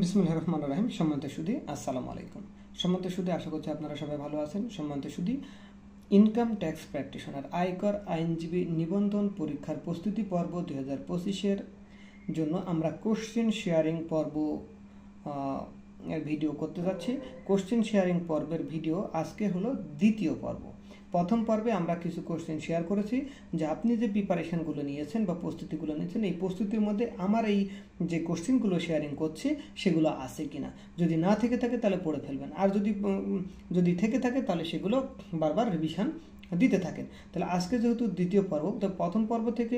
বিসমিল্লাহির রহমানির রহিম। সম্মানিত সুধী, আসসালামু আলাইকুম। সম্মানিত সুধী, আশা করছি আপনারা সবাই ভালো আছেন। সম্মানিত সুধী, ইনকাম ট্যাক্স প্র্যাকটিশনার আয়কর আইনজীবী নিবন্ধন পরীক্ষার প্রস্তুতি পর্ব 2025-এর জন্য আমরা কোশ্চেন শেয়ারিং পর্ব ভিডিও করতে যাচ্ছি। কোশ্চেন শেয়ারিং পর্বের ভিডিও আজকে হলো দ্বিতীয় পর্ব। প্রথম পর্বে আমরা কিছু কোশ্চেন শেয়ার করেছি যে আপনি যে প্রিপারেশনগুলো নিয়েছেন বা প্রস্তুতিগুলো নিয়েছেন, এই প্রস্তুতির মধ্যে আমার এই যে কোশ্চেনগুলো শেয়ারিং করছি সেগুলো আছে কিনা। যদি না থেকে থাকে তাহলে পড়ে ফেলবেন, আর যদি থেকে থাকে তাহলে সেগুলো বারবার রিভিশন দিতে থাকেন। তাহলে আজকে যেহেতু দ্বিতীয় পর্ব, তো প্রথম পর্ব থেকে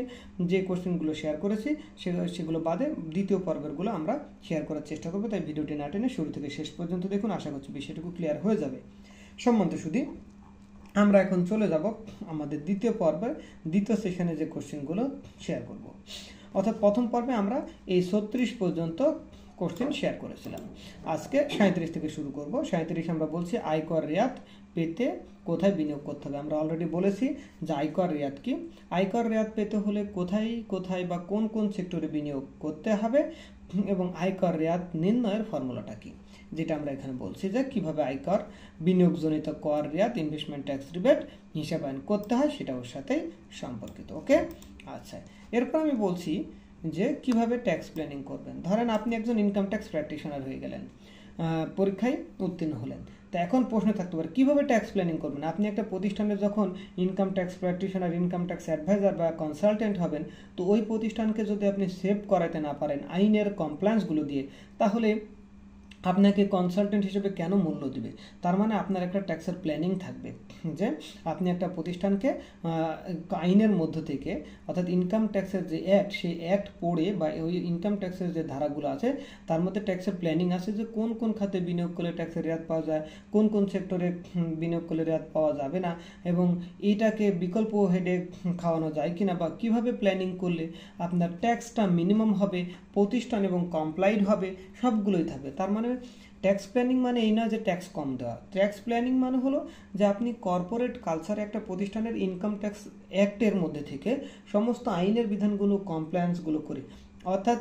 যে কোশ্চেনগুলো শেয়ার করেছি সেগুলো বাদে দ্বিতীয় পর্বেরগুলো আমরা শেয়ার করার চেষ্টা করবো। তাই ভিডিওটি না টেনে শুরু থেকে শেষ পর্যন্ত দেখুন, আশা করছি বিষয়টুকু ক্লিয়ার হয়ে যাবে। সম্মানিত সুধী, আমরা এখন চলে যাব আমাদের দ্বিতীয় পর্বে, দ্বিতীয় সেশনে যে কোশ্চেনগুলো শেয়ার করব। অর্থাৎ প্রথম পর্বে আমরা এই 36 পর্যন্ত কোশ্চেন শেয়ার করেছিলাম। আজকে 37 থেকে শুরু করব। 37 আমরা বলছি আয়কর রেয়াত পেতে কোথায় বিনিয়োগ করতে হবে। আমরা অলরেডি বলেছি যে আয়কর রেয়াত কি। আয়কর রেয়াত পেতে হলে কোথায় কোথায় বা কোন কোন সেক্টরে বিনিয়োগ করতে হবে এবং আয়কর রেয়াত নির্ণয়ের ফর্মুলাটা কি, যেটা আমরা এখানে বলছি যে কিভাবে আয়কর বিনিয়োগজনিত কর রেয়াত ইনভেস্টমেন্ট ট্যাক্স রিবেট হিসাবায়ন করতে হয়, সেটা ওর সাথে সম্পর্কিত। ওকে, আচ্ছা। এরপর আমি বলছি যে কিভাবে ট্যাক্স প্ল্যানিং করবেন। ধরেন আপনি একজন ইনকাম ট্যাক্স প্র্যাকটিশনার হয়ে গেলেন, পরীক্ষায় উত্তীর্ণ হলেন। তো এখন প্রশ্ন থাকতে পারে কিভাবে ট্যাক্স প্ল্যানিং করবেন। আপনি একটা প্রতিষ্ঠানে যখন income tax practitioner, income tax advisor বা কনসালটেন্ট হবেন, তো ওই প্রতিষ্ঠানকে যদি আপনি সেভ করাতে না পারেন আইনের কমপ্লায়েন্সগুলো দিয়ে, তাহলে আপনাকে কনসালটেন্ট হিসেবে কেন মূল্য দিবে। তার মানে আপনার একটা ট্যাক্সের প্ল্যানিং থাকবে যে আপনি একটা প্রতিষ্ঠানকে আইনের মধ্য থেকে, অর্থাৎ ইনকাম ট্যাক্সের যে অ্যাক্ট, সেই অ্যাক্ট পড়ে বা ওই ইনকাম ট্যাক্সের যে ধারাগুলো আছে তার মধ্যে ট্যাক্সের প্ল্যানিং আছে যে কোন কোন খাতে বিনিয়োগ করলে ট্যাক্সের রেয়াত পাওয়া যায়, কোন কোন সেক্টরে বিনিয়োগ করলে রেয়াত পাওয়া যাবে না, এবং এইটাকে বিকল্প হেডে খাওয়ানো যায় কিনা, বা কিভাবে প্ল্যানিং করলে আপনার ট্যাক্সটা মিনিমাম হবে, প্রতিষ্ঠান এবং কমপ্লাইড হবে, সবগুলোই থাকবে। তার মানে ট্যাক্স প্ল্যানিং মানে এই না যে ট্যাক্স কম দেওয়া। ট্যাক্স প্ল্যানিং মানে হলো যে আপনি কর্পোরেট কালচারে একটা প্রতিষ্ঠানের ইনকাম ট্যাক্স অ্যাক্টের মধ্যে থেকে সমস্ত আইনের বিধানগুলো কমপ্লায়েন্সগুলো করে, অর্থাৎ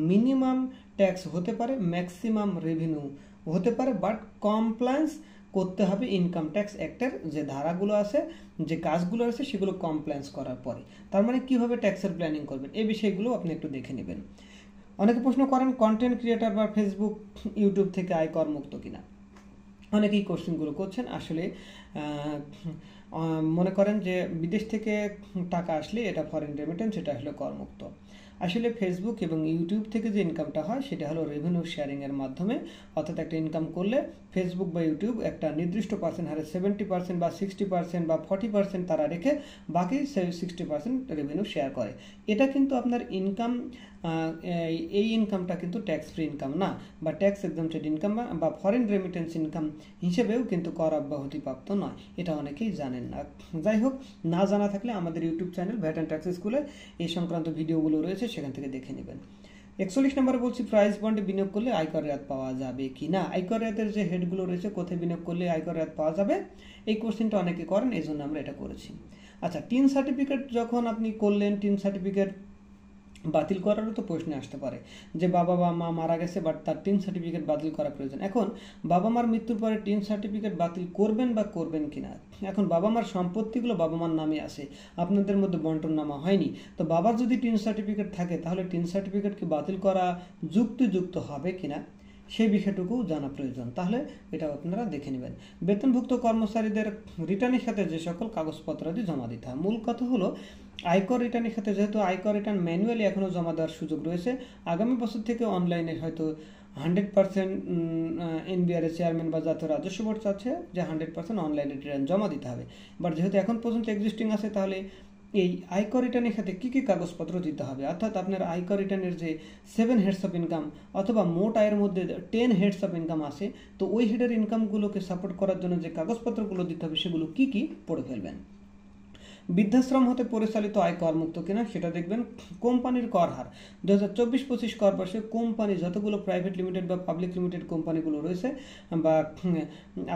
মিনিমাম ট্যাক্স হতে পারে, ম্যাক্সিমাম রেভিনিউ হতে পারে, বাট কমপ্লায়েন্স করতে হবে ইনকাম ট্যাক্স অ্যাক্টের যে ধারাগুলো আছে, যে কাজগুলো আছে, সেগুলো কমপ্লায়েন্স করার পরে। তার মানে কীভাবে ট্যাক্সের প্ল্যানিং করবেন, এই বিষয়গুলো আপনি একটু দেখে নেবেন। অনেকে প্রশ্ন করেন কন্টেন্ট ক্রিয়েটার বা ফেসবুক ইউটিউব থেকে আয়কর মুক্ত কিনা। অনেকেই কোশ্চেনগুলো করছেন। আসলে মনে করেন যে বিদেশ থেকে টাকা আসলে এটা ফরেন রেমিটেন্স, এটা আসলে করমুক্ত। আসলে ফেসবুক এবং ইউটিউব থেকে যে ইনকামটা হয় সেটা হলো রেভিনিউ শেয়ারিংয়ের মাধ্যমে। অর্থাৎ একটা ইনকাম করলে ফেসবুক বা ইউটিউব একটা নির্দিষ্ট পার্সেন্ট হারে 70% বা 60% বা 40% তারা রেখে বাকি 60% রেভিনিউ শেয়ার করে। এটা কিন্তু আপনার ইনকাম, এই ইনকামটা কিন্তু ট্যাক্স ফ্রি ইনকাম না, বা ট্যাক্স এক্সাম্পটেড ইনকাম বা ফরেন রেমিটেন্স ইনকাম হিসেবেও কিন্তু কর অব্যাহতিপ্রাপ্ত নয়। এটা অনেকেই জানেন না। যাই হোক, না জানা থাকলে আমাদের YouTube channel VAT and tax স্কুলে এই সংক্রান্ত ভিডিওগুলো রয়েছে, সেখান থেকে দেখে নেবেন। 41 নম্বরে বলছি প্রাইস বন্ডে বিনিয়োগ করলে আয়কর রেয়াত পাওয়া যাবে কি না। আয়কর রেয়াতের যে হেডগুলো রয়েছে, কোথায় বিনিয়োগ করলে আয়কর রেয়াত পাওয়া যাবে, এই কোশ্চেনটা অনেকে করেন, এই জন্য আমরা এটা করেছি। আচ্ছা, টিন সার্টিফিকেট যখন আপনি করলেন, টিন সার্টিফিকেট বাতিল করারও তো প্রশ্ন আসতে পারে যে বাবা বা মা মারা গেছে, বাট তার টিন সার্টিফিকেট বাতিল করা প্রয়োজন। এখন বাবা মার মৃত্যুর পরে টিন সার্টিফিকেট বাতিল করবেন বা করবেন কিনা। এখন বাবা মার সম্পত্তিগুলো বাবা মার নামে আছে, আপনাদের মধ্যে বন্টন নামা হয়নি। তো বাবার যদি টিন সার্টিফিকেট থাকে তাহলে টিন সার্টিফিকেটকে বাতিল করা যুক্তিযুক্ত হবে কিনা, সেই বিষয়টুকু জানা প্রয়োজন। তাহলে এটা আপনারা দেখে নেবেন। বেতনভুক্ত কর্মচারীদের রিটার্নের সাথে যে সকল কাগজপত্রাদি জমা দিতে হয়। মূল কথা হলো আয়কর রিটার্নের সাথে, যেহেতু আয়কর রিটার্ন ম্যানুয়ালি এখনও জমা দেওয়ার সুযোগ রয়েছে, আগামী বছর থেকে অনলাইনে হয়তো 100% এনবিআর চেয়ারম্যান বা জাতীয় রাজস্ব বোর্ড চাচ্ছে যে 100% অনলাইনে রিটার্ন জমা দিতে হবে। বাট যেহেতু এখন পর্যন্ত এক্সিস্টিং আছে, তাহলে এই আয়কর রিটার্নের সাথে কী কী কাগজপত্র দিতে হবে, অর্থাৎ আপনার আয়কর রিটার্নের যে 7 হেডস অফ ইনকাম অথবা মোট আয়ের মধ্যে 10 হেডস অফ ইনকাম আছে, তো ওই হেডের ইনকামগুলোকে সাপোর্ট করার জন্য যে কাগজপত্রগুলো দিতে হবে সেগুলো কী কী পড়ে ফেলবেন। বৃদ্ধাশ্রম হতে পরিচালিত আয় করমুক্ত কিনা সেটা দেখবেন। কোম্পানির কর হার 2024-25 কর বর্ষে কোম্পানি যতগুলো প্রাইভেট লিমিটেড বা পাবলিক লিমিটেড কোম্পানিগুলো রয়েছে বা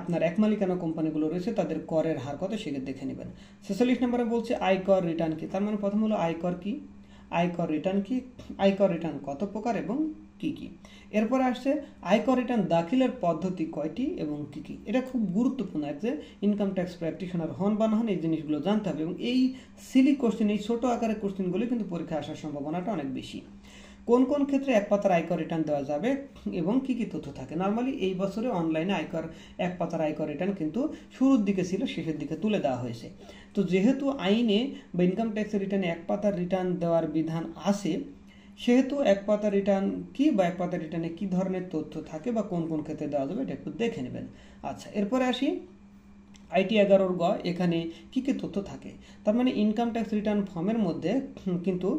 আপনার এক মালিকানা কোম্পানিগুলো রয়েছে, তাদের করের হার কত সেটা দেখে নেবেন। 46 নম্বরে বলছে আয়কর রিটার্ন কি। তার মানে প্রথম হলো আয়কর কি, আয়কর রিটার্ন কি, আয়কর রিটার্ন কত প্রকার এবং কি কি। এরপরে আসছে আয়কর রিটার্ন দাখিলের পদ্ধতি কয়টি এবং কি কি। এটা খুব গুরুত্বপূর্ণ, যে ইনকাম ট্যাক্স প্র্যাকটিশনার হন বা না হন এই জিনিসগুলো জানতে হবে, এবং এই সিলি কোশ্চেন, এই ছোট আকারের কোশ্চেনগুলো কিন্তু পরীক্ষায় আসার সম্ভাবনাটা অনেক বেশি। কোন কোন ক্ষেত্রে এক পাতার আয়কর রিটার্ন দেওয়া যাবে এবং কি কি তথ্য থাকে। নর্মালি এই বছরে অনলাইনে এক পাতার আয়কর রিটার্ন কিন্তু শুরুর দিকে ছিল, শেষের দিকে তুলে দেওয়া হয়েছে। তো যেহেতু আইনে বা ইনকাম ট্যাক্সের রিটার্নে এক পাতার রিটার্ন দেওয়ার বিধান আছে, সেহেতু এক পাতার রিটার্ন কি বা এক পাতার রিটার্নে কি ধরনের তথ্য থাকে বা কোন কোন ক্ষেত্রে দেওয়া যাবে এটা একটু দেখে নেবেন। আচ্ছা, এরপরে আসি আইটি 11 গ, এখানে কি কি তথ্য থাকে। তার মানে ইনকাম ট্যাক্স রিটার্ন ফর্মের মধ্যে কিন্তু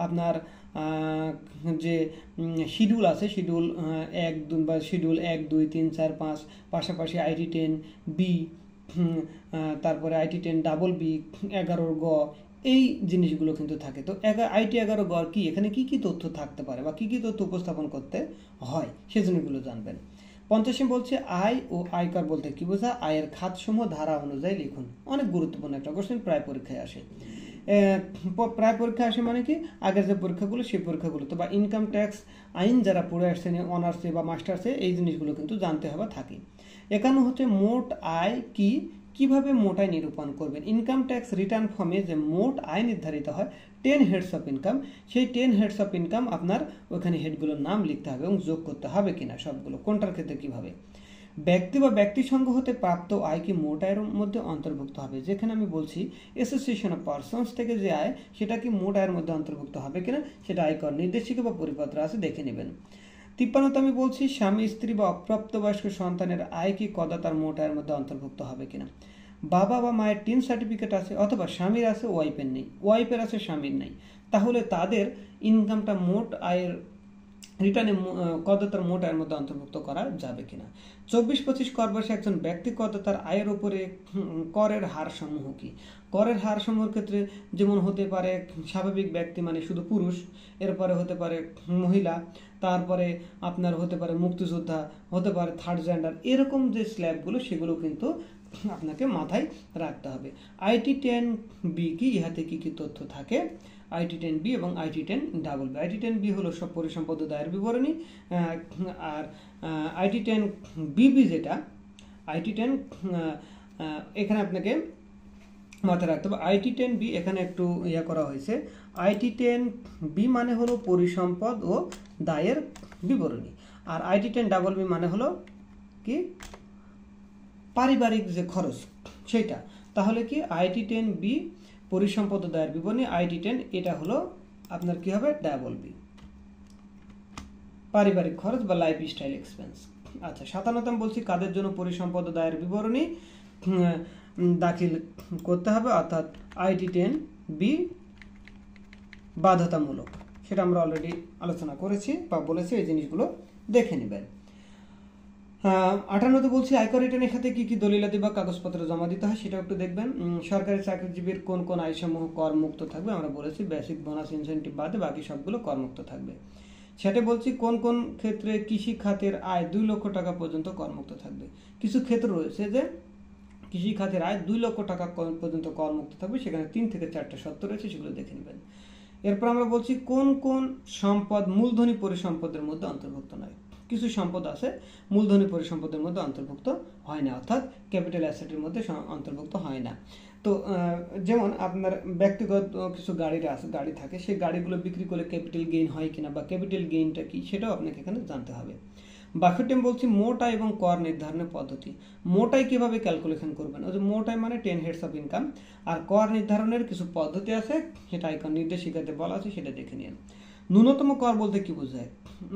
আপনার যে শিডিউল আছে, শিডিউল 1 বা শিডিউল 1, 2, 3, 4, 5, পাশাপাশি আইটি 10 বি, তারপরে আইটি 10 ডাবল বি, 11 গ, এই জিনিসগুলো কিন্তু থাকে। তো আইটি 11 গ কি, এখানে কি কি তথ্য থাকতে পারে বা কি কি তথ্য উপস্থাপন করতে হয় সে জিনিসগুলো জানবেন। 50 বলছে আয় ও আয়কর বলতে কি বোঝা, আয়ের খাতসমূহ ধারা অনুযায়ী লিখুন। অনেক গুরুত্বপূর্ণ একটা কোশ্চেন, প্রায় পরীক্ষায় আসে। প্রায় পরীক্ষা আসে মানে কি, আগের যে পরীক্ষাগুলো সেই পরীক্ষাগুলো তো, বা ইনকাম ট্যাক্স আইন যারা পড়ে আসছেন অনার্সে বা মাস্টার্সে, এই জিনিসগুলো কিন্তু জানতে হবে থাকে। এখানে হচ্ছে মোট আয় কি, কিভাবে মোট আয় নিরূপণ করবেন। ইনকাম ট্যাক্স রিটার্ন ফর্মে যে মোট আয় নির্ধারিত হয় 10 হেডস অফ ইনকাম, সেই 10 হেডস অফ ইনকাম আপনার ওখানে হেডগুলোর নাম লিখতে হবে এবং যোগ করতে হবে কিনা সবগুলো, কোনটার ক্ষেত্রে কিভাবে। ব্যক্তি বা ব্যক্তি সংঘ হতে প্রাপ্ত আয় কি মোট আয়ের মধ্যে অন্তর্ভুক্ত হবে। যেখানে আমি বলছি অ্যাসোসিয়েশন অফ পারসনস থেকে যে আয় সেটা কি মোট আয়ের মধ্যে অন্তর্ভুক্ত হবে কিনা, সেটা আয়কর নির্দেশিকা বা পরিপত্র আছে, দেখে নেবেন। 53 আমি বলছি স্বামী স্ত্রী বা অপ্রাপ্তবয়স্ক সন্তানের আয় কি করদাতার মোট আয়ের মধ্যে অন্তর্ভুক্ত হবে কিনা। বাবা বা মায়ের 3 সার্টিফিকেট আছে, অথবা স্বামীর আছে ওয়াইফের নেই, ওয়াইফের আছে স্বামীর নেই, তাহলে তাদের ইনকামটা মোট আয়ের রিটার্নে করদাতার মোট আয়ের মধ্যে অন্তর্ভুক্ত করা যাবে কিনা। 24-25 কর বয়সে একজন ব্যক্তি করদাতার আয়ের উপরে করের হার সমূহ কি। করের হার সমূহের ক্ষেত্রে যেমন হতে পারে স্বাভাবিক ব্যক্তি মানে শুধু পুরুষ, এরপরে হতে পারে মহিলা, তারপরে আপনার হতে পারে মুক্তিযোদ্ধা, হতে পারে থার্ড জেন্ডার, এরকম যে স্ল্যাবগুলো সেগুলো কিন্তু আপনাকে মাথায় রাখতে হবে। আইটি 10 বি কি, ইহাতে কি কি তথ্য থাকে। আইটি 10 বি এবং IT 10 double B. IT 10 B হলো সব পরিসম্পদ দায়ের বিবরণী, আর আইটি 10 বিবি যেটা আইটি 10 এখানে আপনাকে মাথায় রাখতে হবে। আইটি 10 বি এখানে একটু করা হয়েছে। আইটি 10 বি মানে হলো পরিসম্পদ ও দায়ের বিবরণী, আর আইটি 10 ডাবল বি মানে হলো কি, পারিবারিক যে খরচ সেটা। তাহলে কি আইটি 10 বি পরিসম্পদ দায়ের বিবরণী, আইটি 10 এটা হলো আপনার কি হবে, ডাবল বি, পারিবারিক খরচ বা লাইফ স্টাইল এক্সপেন্স। আচ্ছা, 57 বলছি কাদের জন্য পরিসম্পদ দায়ের বিবরণী দাখিল করতে হবে, অর্থাৎ আইটি 10 বি বাধ্যতামূলক, সেটা আমরা অলরেডি আলোচনা করেছি বা বলেছি, এই জিনিসগুলো দেখে নেবেন। 58 বলছি আয়কর রিটার্নের সাথে কি কি দলিলাদি বা কাগজপত্র জমা দিতে হয় সেটা একটু দেখবেন। সরকারি চাকরিজীবীর কোন কোন আয়সমূহ করমুক্ত থাকবে, আমরা বলেছি বেসিক বোনাস ইনসেন্টিভ বাদে বাকি সবগুলো করমুক্ত থাকবে। সেটা বলছি কোন কোন ক্ষেত্রে কৃষি খাতের আয় 2 লক্ষ টাকা পর্যন্ত করমুক্ত থাকবে। কিছু ক্ষেত্র রয়েছে যে কৃষি খাতের আয় 2 লক্ষ টাকা পর্যন্ত করমুক্ত থাকবে, সেখানে 3 থেকে 4টা শর্ত রয়েছে, সেগুলো দেখে নেবেন। এরপর আমরা বলছি কোন কোন সম্পদ মূলধনী পরিসম্পদের মধ্যে অন্তর্ভুক্ত নয়। কিছু সম্পদ আছে মূলধনী পরিসম্পদের মধ্যে অন্তর্ভুক্ত হয় না, অর্থাৎ ক্যাপিটাল অ্যাসেটের মধ্যে অন্তর্ভুক্ত হয় না। তো যেমন আপনার ব্যক্তিগত কিছু গাড়ি থাকে, সেই গাড়িগুলো বিক্রি করলে ক্যাপিটাল গেইন হয় কিনা বা ক্যাপিটাল গেইনটা কি সেটাও আপনাকে এখানে জানতে হবে। 62 বলছি মোট আয় এবং কর নির্ধারণের পদ্ধতি। মোট আয় কিভাবে ক্যালকুলেশন করবেন, ওই যে মোট আয় মানে 10 হেডস অফ ইনকাম, আর কর নির্ধারণের কিছু পদ্ধতি আছে, সেটা আয়কর নির্দেশিকাতে বলা আছে, সেটা দেখে নিন। ন্যূনতম কর বলতে কি বোঝায়,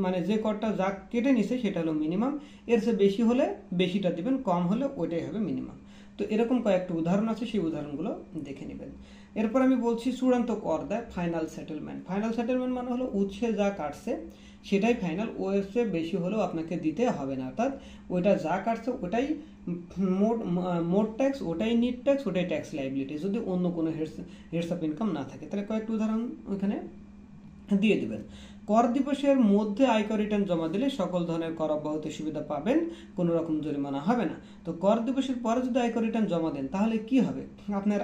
মানে যে করটা যা কেটে নিছে সেটা হলো মিনিমাম, এর চেয়ে বেশি হলে বেশিটা দিবেন, কম হলে ওইটাই হবে মিনিমাম। তো এরকম কয়েকটা উদাহরণ আছে, সেই উদাহরণগুলো দেখে নেবেন। এরপর আমি বলছি চূড়ান্ত কর দেয় ফাইনাল সেটেলমেন্ট। ফাইনাল সেটেলমেন্ট মানে হলো উৎসে যা কাটছে সেটাই ফাইনাল, ওর চেয়ে বেশি হলেও আপনাকে দিতে হবে না, অর্থাৎ ওইটা যা কাটছে ওটাই মোট ট্যাক্স, ওটাই নিট ট্যাক্স, ওটাই ট্যাক্স লাইবিলিটি, যদি অন্য কোনো হেডস অফ ইনকাম না থাকে। তাহলে কয়েকটা উদাহরণ ওইখানে দিয়ে দিবেন। কর দিবসের মধ্যে আয়কর রিটার্ন জমা দিলে সকল ধরনের কর অব্যাহতির সুবিধা পাবেন, কোনো রকম জরিমানা হবে না। তো কর দিবসের পরে যদি আয়কর রিটার্ন জমা দেন তাহলে কি হবে, আপনার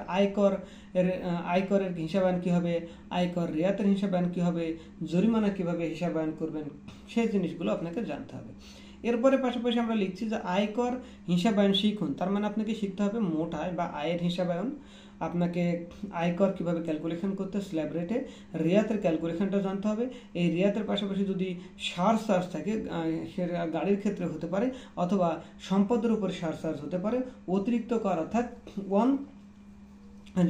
আয়করের হিসাবায়ন কি হবে, আয়কর রিয়াতের হিসাবায়ন কি হবে, জরিমানা কিভাবে হিসাবায়ন করবেন, সেই জিনিসগুলো আপনাকে জানতে হবে। এরপরে পাশাপাশি আমরা লিখছি যে আয়কর হিসাবায়ন শিখুন, তার মানে আপনাকে শিখতে হবে মোট আয় বা আয়ের হিসাবায়ন, আপনাকে আয়কর কিভাবে ক্যালকুলেশন করতে স্ল্যাব রেটে, রিয়াতের ক্যালকুলেশনটা জানতে হবে। এই রিয়াতের পাশাপাশি যদি সারচার্জ থাকে, সেটা গাড়ির ক্ষেত্রে হতে পারে অথবা সম্পদের উপর সারচার্জ হতে পারে, অতিরিক্ত কর অর্থাৎ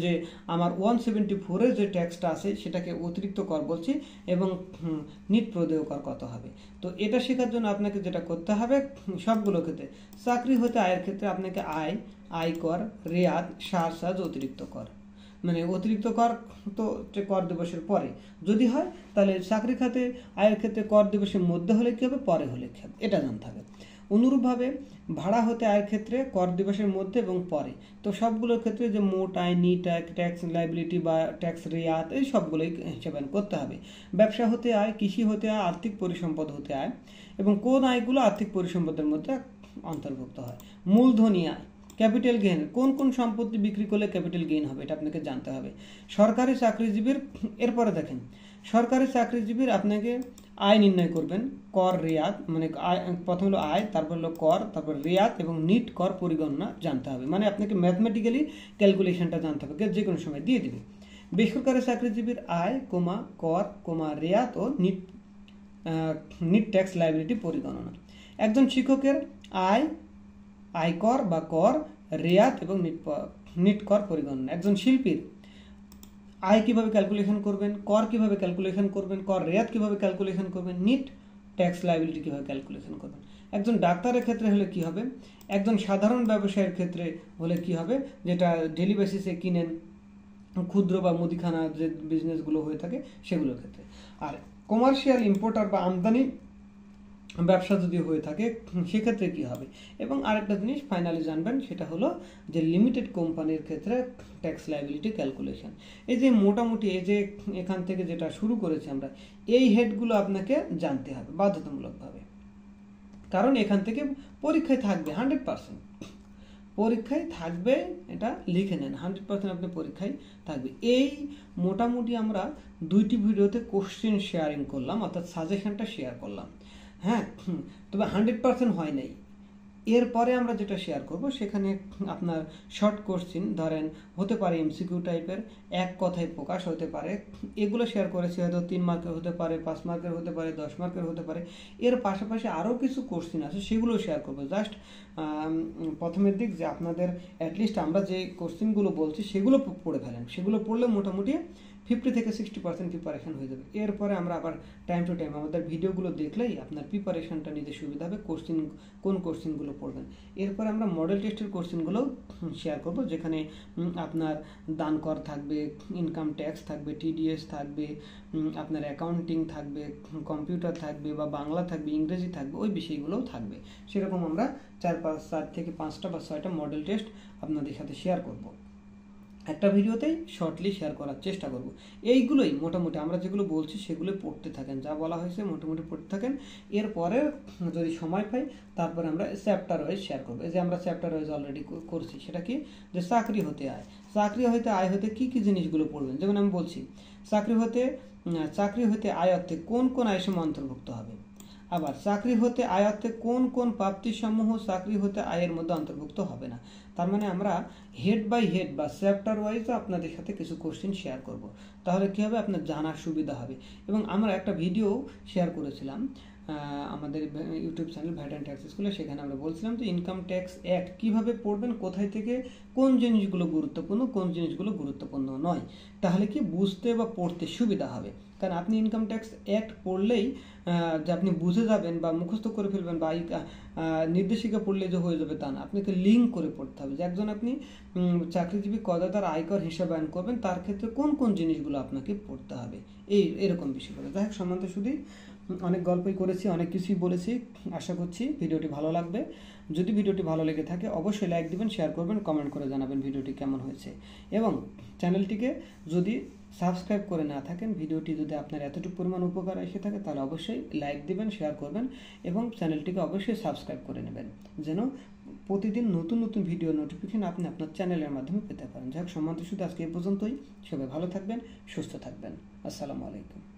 যে আমার 174-এর যে ট্যাক্সটা আছে সেটাকে অতিরিক্ত কর বলছি, এবং নিট প্রদেয় কর কত হবে। তো এটা শেখার জন্য আপনাকে যেটা করতে হবে, সবগুলো ক্ষেত্রে চাকরি হতে আয়ের ক্ষেত্রে আপনাকে আয়কর, রেয়াত, সারচার্জ, অতিরিক্ত কর, মানে অতিরিক্ত কর তো কর দিবসের পরে যদি হয় তাহলে চাকরি খাতে আয়ের ক্ষেত্রে কর দিবসের মধ্যে হলে কি হবে, পরে হলে কি হবে, এটা জানতে হবে। অনুরূপভাবে ভাড়া হতে আয়ের ক্ষেত্রে কর দিবসের মধ্যে এবং পরে, তো সবগুলোর ক্ষেত্রে যে মোট আয়, নিট আয়, ট্যাক্স লাইবিলিটি বা ট্যাক্স রেয়াত, এই সবগুলোই হিসাবায়ন করতে হবে। ব্যবসা হতে আয়, কৃষি হতে আয়, আর্থিক পরিসম্পদ হতে আয়, এবং কোন আয়গুলো আর্থিক পরিসম্পদের মধ্যে অন্তর্ভুক্ত হয়। মূলধনী আয়, ক্যাপিটাল গেইন, কোন কোন সম্পত্তি বিক্রি করলে ক্যাপিটাল গেইন হবে, এটা আপনাকে জানতে হবে। সরকারি চাকরিজীবীর, এরপরে দেখেন সরকারি চাকরিজীবীর আপনাকে আয় নির্ণয় করবেন, কর রেয়াত, মানে প্রথম হলো আয়, তারপর হলো কর, তারপর রেয়াত এবং নিট কর পরিগণনা জানতে হবে। মানে আপনাকে ম্যাথমেটিক্যালি ক্যালকুলেশনটা জানতে হবে, যে কোনো সময় দিয়ে দিবে। বেসরকারি চাকরিজীবীর আয়, কর, রেয়াত ও নিট ট্যাক্স লাইবিলিটি পরিগণনা। একজন শিক্ষকের আয়, আয়কর বা কর, রেয়াত এবং নিট কর পরিগণনা। একজন শিল্পীর আয় কিভাবে ক্যালকুলেশন করবেন, কর কিভাবে ক্যালকুলেশন করবেন, কর রেয়াত কিভাবে ক্যালকুলেশন করবেন, নিট ট্যাক্স লাইবিলিটি কিভাবে ক্যালকুলেশন করবেন। একজন ডাক্তারের ক্ষেত্রে হলে কি হবে, একজন সাধারণ ব্যবসায়ের ক্ষেত্রে হলে কি হবে, যেটা ডেলি বেসিসে কিনেন, ক্ষুদ্র বা মুদিখানা যে বিজনেসগুলো হয়ে থাকে সেগুলোর ক্ষেত্রে। আর কমার্শিয়াল ইম্পোর্টার বা আমদানি ব্যবসা যদি হয়ে থাকে সেক্ষেত্রে কি হবে। এবং আরেকটা জিনিস ফাইনালি জানবেন, সেটা হলো যে লিমিটেড কোম্পানির ক্ষেত্রে ট্যাক্স লাইবিলিটি ক্যালকুলেশন। এই যে মোটামুটি এই যে এখান থেকে যেটা শুরু করেছি আমরা, এই হেডগুলো আপনাকে জানতে হবে বাধ্যতামূলকভাবে, কারণ এখান থেকে পরীক্ষায় থাকবে 100%, পরীক্ষায় থাকবে, এটা লিখে নেন, 100% আপনি পরীক্ষায় থাকবে। এই মোটামুটি আমরা 2টি ভিডিওতে কোশ্চেন শেয়ারিং করলাম, অর্থাৎ সাজেশনটা শেয়ার করলাম। হ্যাঁ, তবে 100% হয় নাই। এরপরে আমরা যেটা শেয়ার করব সেখানে আপনার শর্ট কোশ্চেন ধরেন হতে পারে এমসিকিউ টাইপের, এক কথায় প্রকাশ হতে পারে, এগুলো শেয়ার করেছি। হয়তো 3 মার্কের হতে পারে, 5 মার্কের হতে পারে, 10 মার্কের হতে পারে। এর পাশাপাশি আরও কিছু কোশ্চেন আছে, সেগুলো শেয়ার করবো। জাস্ট প্রথমের দিক যে আপনাদের অ্যাটলিস্ট আমরা যে কোশ্চেনগুলো বলছি সেগুলো পড়ে ফেলেন, সেগুলো পড়লে মোটামুটি 50 থেকে 60% প্রিপারেশন হয়ে যাবে। এরপরে আমরা আবার টাইম টু টাইম আমাদের ভিডিওগুলো দেখলেই আপনার প্রিপারেশনটা নিতে সুবিধা হবে, কোন কোশ্চেনগুলো পড়বেন। এরপরে আমরা মডেল টেস্টের কোশ্চেনগুলো শেয়ার করব, যেখানে আপনার দান কর থাকবে, ইনকাম ট্যাক্স থাকবে, টিডিএস থাকবে, আপনার অ্যাকাউন্টিং থাকবে, কম্পিউটার থাকবে বা বাংলা থাকবে, ইংরেজি থাকবে, ওই বিষয়গুলোও থাকবে। সেরকম আমরা 4 থেকে 5টা বা 6টা মডেল টেস্ট আপনাদের সাথে শেয়ার করব, একটা ভিডিওতেই শর্টলি শেয়ার করার চেষ্টা করব। এইগুলোই মোটামুটি আমরা যেগুলো বলছি সেগুলো পড়তে থাকেন, যা বলা হয়েছে মোটামুটি পড়তে থাকেন। এরপরে যদি সময় পাই তারপরে আমরা চ্যাপ্টার ওয়াইজ শেয়ার করবো। এই যে আমরা চ্যাপ্টার ওয়াইজ অলরেডি করছি, সেটা কি, যে চাকরি হতে আয়, আয় হতে কি কি জিনিসগুলো পড়বেন। যেমন আমি বলছি চাকরি হতে আয় অর্থে কোন কোন আয় সমূহ অন্তর্ভুক্ত হবে। আবার চাকরি হতে আয় অর্থে কোন কোন প্রাপ্তি সমূহ চাকরি হতে আয়ের মধ্যে অন্তর্ভুক্ত হবে না। তার মানে আমরা হেড বাই হেড বা চ্যাপ্টার ওয়াইজ আপনাদের সাথে কিছু কোশ্চেন শেয়ার করব, তাহলে কি হবে, আপনার জানার সুবিধা হবে। এবং আমরা একটা ভিডিও শেয়ার করেছিলাম আমাদের YouTube channel VAT and tax স্কুলে, সেখানে আমরা বলছিলাম যে ইনকাম ট্যাক্স অ্যাক্ট কীভাবে পড়বেন, কোথায় থেকে কোন জিনিসগুলো গুরুত্বপূর্ণ, কোন জিনিসগুলো গুরুত্বপূর্ণ নয়, তাহলে কি বুঝতে বা পড়তে সুবিধা হবে। কারণ আপনি ইনকাম ট্যাক্স অ্যাক্ট পড়লেই যে আপনি বুঝে যাবেন বা মুখস্থ করে ফেলবেন বা নির্দেশিকা পড়লে যে হয়ে যাবে তা না, আপনাকে লিঙ্ক করে পড়তে হবে। যে একজন আপনি চাকরিজীবী করদাতার আয়কর হিসাবায়ন করবেন, তার ক্ষেত্রে কোন কোন জিনিসগুলো আপনাকে পড়তে হবে, এরকম বিষয়গুলো। যাই হোক, সম্বন্ধে শুধুই অনেক গল্পই করেছি, অনেক কিছুই বলেছি। আশা করছি ভিডিওটি ভালো লাগবে। যদি ভিডিওটি ভালো লেগে থাকে অবশ্যই লাইক দিবেন, শেয়ার করবেন, কমেন্ট করে জানাবেন ভিডিওটি কেমন হয়েছে। এবং চ্যানেলটিকে যদি সাবস্ক্রাইব করে না থাকেন, ভিডিওটি যদি আপনার এতটুকু পরিমাণ উপকার এসে থাকে তাহলে অবশ্যই লাইক দিবেন, শেয়ার করবেন এবং চ্যানেলটিকে অবশ্যই সাবস্ক্রাইব করে নেবেন, যেন প্রতিদিন নতুন নতুন ভিডিও নোটিফিকেশন আপনি আপনার চ্যানেলের মাধ্যমে পেতে পারেন। যাই হোক, সম্মানিত শুধু আজকে এই পর্যন্তই। সবাই ভালো থাকবেন, সুস্থ থাকবেন। আসসালামু আলাইকুম।